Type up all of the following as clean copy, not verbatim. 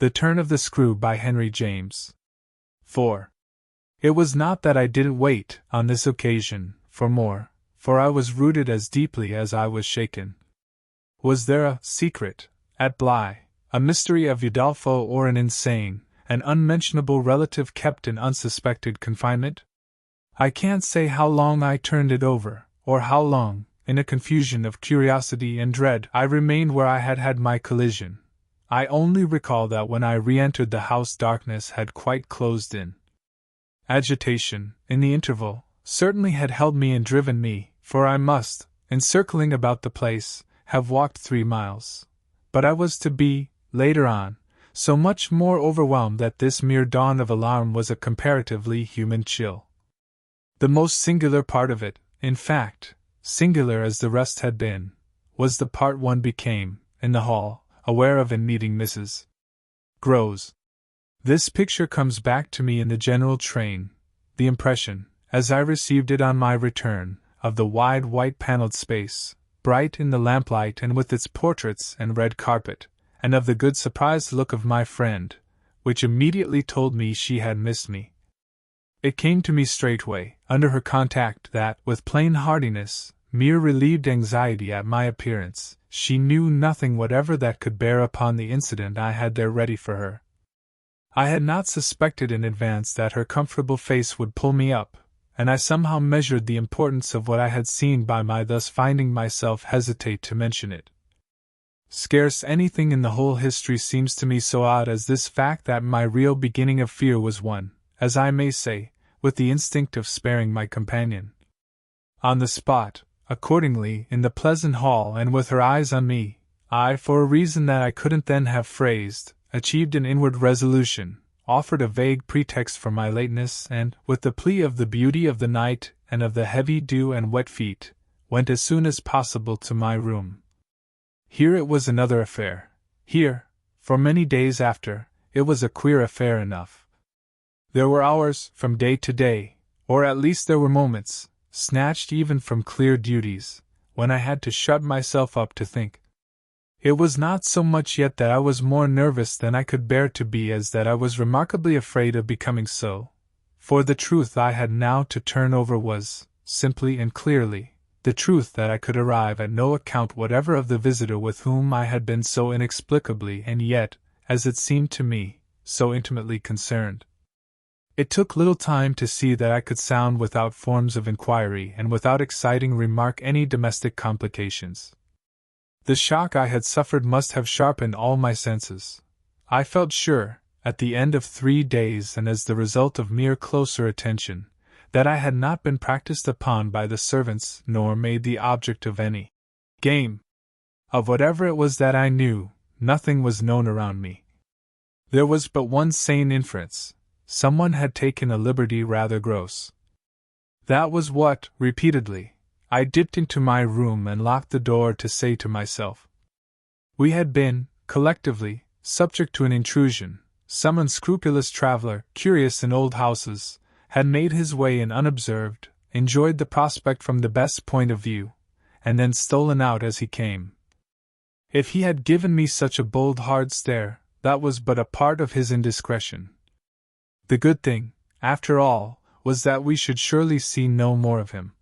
The Turn of the Screw by Henry James. 4. It was not that I didn't wait, on this occasion, for more, for I was rooted as deeply as I was shaken. Was there a secret, at Bly, a mystery of Udolpho, or an insane, an unmentionable relative kept in unsuspected confinement? I can't say how long I turned it over, or how long, in a confusion of curiosity and dread, I remained where I had had my collision. I only recall that when I re-entered the house darkness had quite closed in. Agitation, in the interval, certainly had held me and driven me, for I must, in circling about the place, have walked 3 miles. But I was to be, later on, so much more overwhelmed that this mere dawn of alarm was a comparatively human chill. The most singular part of it, in fact, singular as the rest had been, was the part one became, in the hall, aware of in meeting Mrs. Groves. This picture comes back to me in the general train, the impression, as I received it on my return, of the wide white-paneled space, bright in the lamplight and with its portraits and red carpet, and of the good surprised look of my friend, which immediately told me she had missed me. It came to me straightway, under her contact, that, with plain heartiness, mere relieved anxiety at my appearance, she knew nothing whatever that could bear upon the incident I had there ready for her. I had not suspected in advance that her comfortable face would pull me up, and I somehow measured the importance of what I had seen by my thus finding myself hesitate to mention it. Scarce anything in the whole history seems to me so odd as this fact that my real beginning of fear was one, as I may say, with the instinct of sparing my companion. On the spot, accordingly, in the pleasant hall and with her eyes on me, I, for a reason that I couldn't then have phrased, achieved an inward resolution, offered a vague pretext for my lateness, and, with the plea of the beauty of the night and of the heavy dew and wet feet, went as soon as possible to my room. Here it was another affair. Here, for many days after, it was a queer affair enough. There were hours, from day to day, or at least there were moments, snatched even from clear duties, when I had to shut myself up to think. It was not so much yet that I was more nervous than I could bear to be as that I was remarkably afraid of becoming so, for the truth I had now to turn over was, simply and clearly, the truth that I could arrive at no account whatever of the visitor with whom I had been so inexplicably and yet, as it seemed to me, so intimately concerned. It took little time to see that I could sound without forms of inquiry and without exciting remark any domestic complications. The shock I had suffered must have sharpened all my senses. I felt sure, at the end of 3 days and as the result of mere closer attention, that I had not been practiced upon by the servants nor made the object of any game. Of whatever it was that I knew, nothing was known around me. There was but one sane inference: someone had taken a liberty rather gross. That was what, repeatedly, I dipped into my room and locked the door to say to myself. We had been, collectively, subject to an intrusion. Some unscrupulous traveler, curious in old houses, had made his way in unobserved, enjoyed the prospect from the best point of view, and then stolen out as he came. If he had given me such a bold hard stare, that was but a part of his indiscretion. The good thing, after all, was that we should surely see no more of him.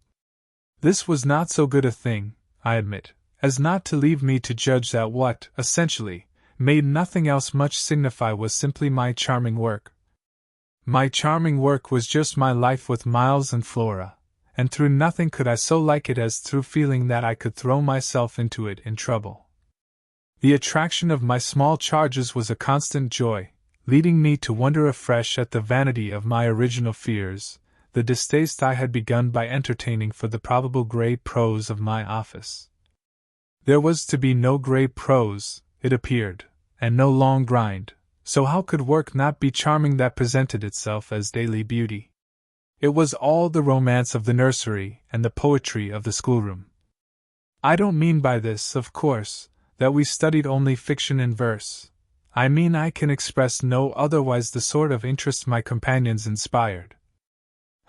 This was not so good a thing, I admit, as not to leave me to judge that what, essentially, made nothing else much signify was simply my charming work. My charming work was just my life with Miles and Flora, and through nothing could I so like it as through feeling that I could throw myself into it in trouble. The attraction of my small charges was a constant joy, leading me to wonder afresh at the vanity of my original fears, the distaste I had begun by entertaining for the probable grey prose of my office. There was to be no grey prose, it appeared, and no long grind, so how could work not be charming that presented itself as daily beauty? It was all the romance of the nursery and the poetry of the schoolroom. I don't mean by this, of course, that we studied only fiction and verse. I mean I can express no otherwise the sort of interest my companions inspired.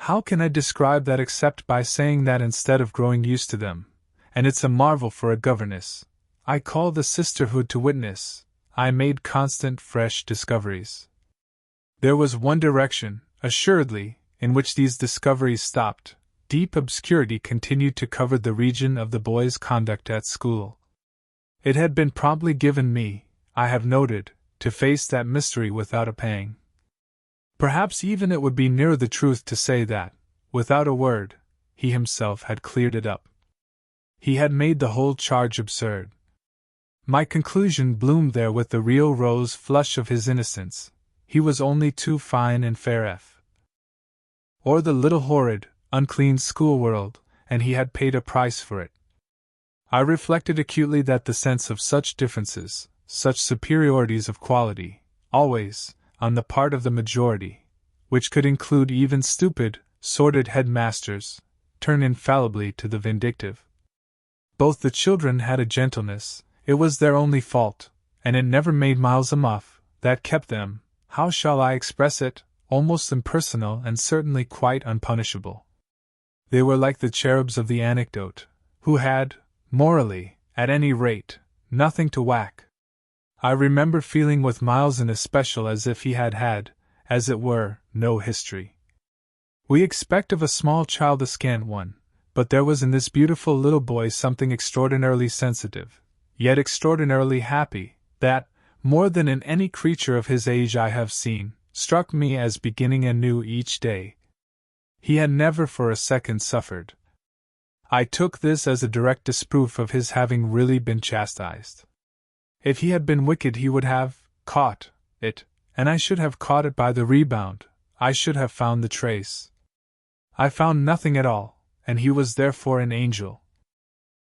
How can I describe that except by saying that instead of growing used to them, and it's a marvel for a governess, I call the sisterhood to witness, I made constant, fresh discoveries. There was one direction, assuredly, in which these discoveries stopped. Deep obscurity continued to cover the region of the boy's conduct at school. It had been promptly given me, I have noted, to face that mystery without a pang. Perhaps even it would be nearer the truth to say that, without a word, he himself had cleared it up. He had made the whole charge absurd. My conclusion bloomed there with the real rose flush of his innocence. He was only too fine and fair or the little horrid, unclean schoolworld, and he had paid a price for it. I reflected acutely that the sense of such differences, such superiorities of quality, always, on the part of the majority, which could include even stupid, sordid headmasters, turn infallibly to the vindictive. Both the children had a gentleness, it was their only fault, and it never made miles a muff, that kept them, how shall I express it, almost impersonal and certainly quite unpunishable. They were like the cherubs of the anecdote, who had, morally, at any rate, nothing to whack. I remember feeling with Miles in especial as if he had had, as it were, no history. We expect of a small child a scant one, but there was in this beautiful little boy something extraordinarily sensitive, yet extraordinarily happy, that, more than in any creature of his age I have seen, struck me as beginning anew each day. He had never for a second suffered. I took this as a direct disproof of his having really been chastised. If he had been wicked he would have caught it, and I should have caught it by the rebound, I should have found the trace. I found nothing at all, and he was therefore an angel.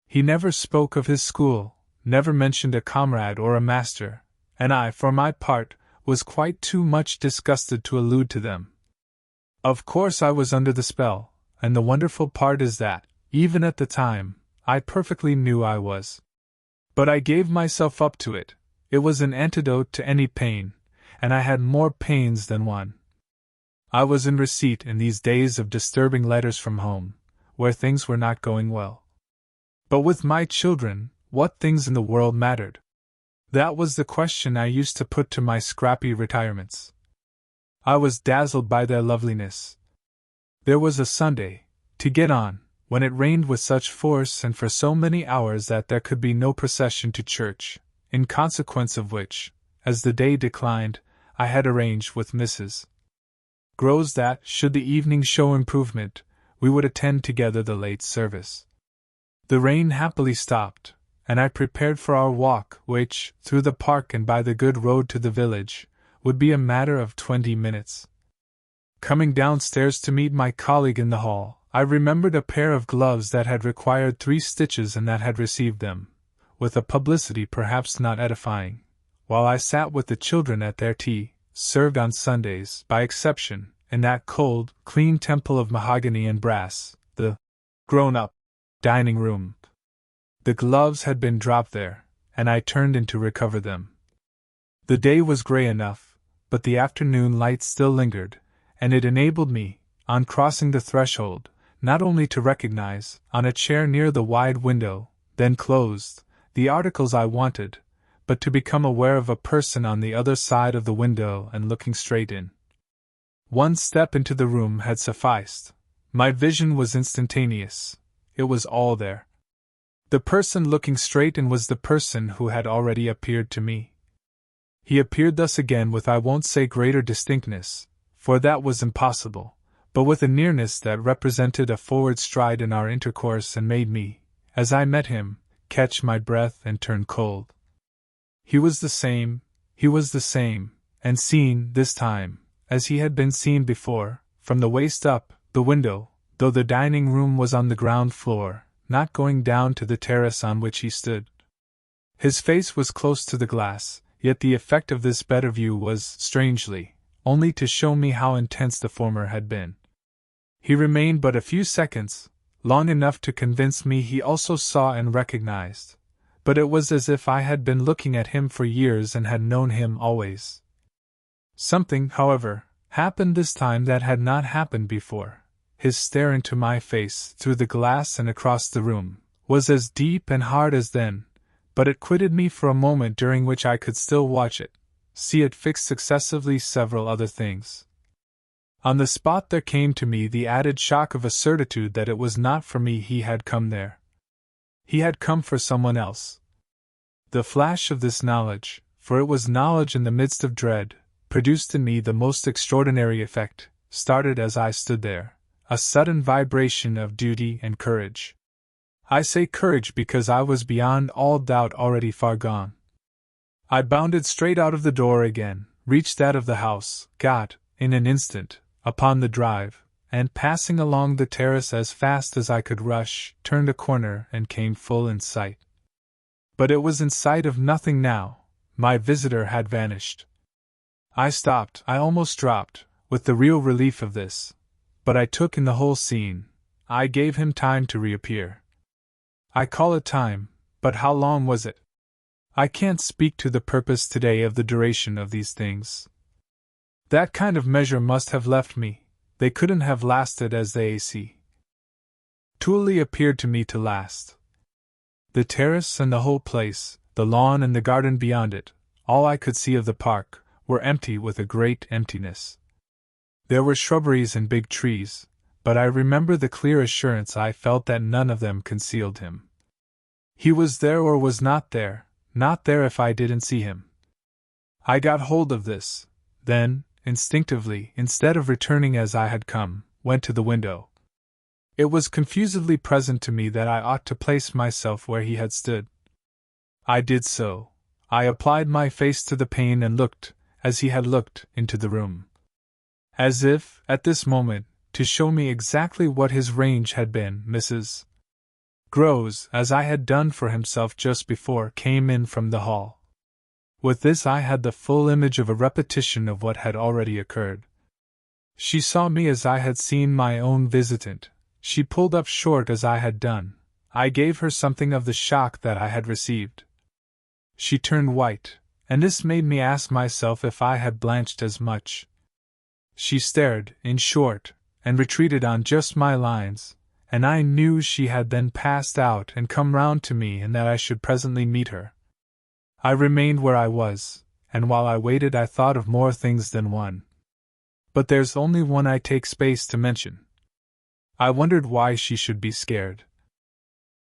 He never spoke of his school, never mentioned a comrade or a master, and I, for my part, was quite too much disgusted to allude to them. Of course I was under the spell, and the wonderful part is that, even at the time, I perfectly knew I was. But I gave myself up to it. It was an antidote to any pain, and I had more pains than one. I was in receipt in these days of disturbing letters from home, where things were not going well. But with my children, what things in the world mattered? That was the question I used to put to my scrappy retirements. I was dazzled by their loveliness. There was a Sunday, to get on, when it rained with such force and for so many hours that there could be no procession to church, in consequence of which, as the day declined, I had arranged with Mrs. Groves that, should the evening show improvement, we would attend together the late service. The rain happily stopped, and I prepared for our walk, which, through the park and by the good road to the village, would be a matter of 20 minutes. Coming downstairs to meet my colleague in the hall, I remembered a pair of gloves that had required 3 stitches and that had received them, with a publicity perhaps not edifying, while I sat with the children at their tea, served on Sundays, by exception, in that cold, clean temple of mahogany and brass, the grown-up dining room. The gloves had been dropped there, and I turned in to recover them. The day was grey enough, but the afternoon light still lingered, and it enabled me, on crossing the threshold, not only to recognize, on a chair near the wide window, then closed, the articles I wanted, but to become aware of a person on the other side of the window and looking straight in. One step into the room had sufficed. My vision was instantaneous. It was all there. The person looking straight in was the person who had already appeared to me. He appeared thus again with I won't say greater distinctness, for that was impossible, but with a nearness that represented a forward stride in our intercourse and made me, as I met him, catch my breath and turn cold. He was the same, and seen, this time, as he had been seen before, from the waist up, the window, though the dining room was on the ground floor, not going down to the terrace on which he stood. His face was close to the glass, yet the effect of this better view was, strangely, only to show me how intense the former had been. He remained but a few seconds, long enough to convince me he also saw and recognized, but it was as if I had been looking at him for years and had known him always. Something, however, happened this time that had not happened before. His stare into my face, through the glass and across the room, was as deep and hard as then, but it quitted me for a moment during which I could still watch it, see it fix successively several other things. On the spot there came to me the added shock of a certitude that it was not for me he had come there. He had come for someone else. The flash of this knowledge, for it was knowledge in the midst of dread, produced in me the most extraordinary effect, started as I stood there, a sudden vibration of duty and courage. I say courage because I was beyond all doubt already far gone. I bounded straight out of the door again, reached that of the house, got, in an instant, upon the drive, and passing along the terrace as fast as I could rush, turned a corner and came full in sight. But it was in sight of nothing now. My visitor had vanished. I stopped, I almost dropped, with the real relief of this, but I took in the whole scene. I gave him time to reappear. I call it time, but how long was it? I can't speak to the purpose today of the duration of these things. That kind of measure must have left me. They couldn't have lasted as they truly appeared to me to last. The terrace and the whole place, the lawn and the garden beyond it, all I could see of the park, were empty with a great emptiness. There were shrubberies and big trees, but I remember the clear assurance I felt that none of them concealed him. He was there or was not there if I didn't see him. I got hold of this, then, instinctively, instead of returning as I had come, went to the window. It was confusedly present to me that I ought to place myself where he had stood. I did so. I applied my face to the pane and looked, as he had looked, into the room. As if, at this moment, to show me exactly what his range had been, Mrs. Groves, as I had done for himself just before, came in from the hall. With this I had the full image of a repetition of what had already occurred. She saw me as I had seen my own visitant. She pulled up short as I had done. I gave her something of the shock that I had received. She turned white, and this made me ask myself if I had blanched as much. She stared, in short, and retreated on just my lines, and I knew she had then passed out and come round to me and that I should presently meet her. I remained where I was, and while I waited I thought of more things than one. But there's only one I take space to mention. I wondered why she should be scared.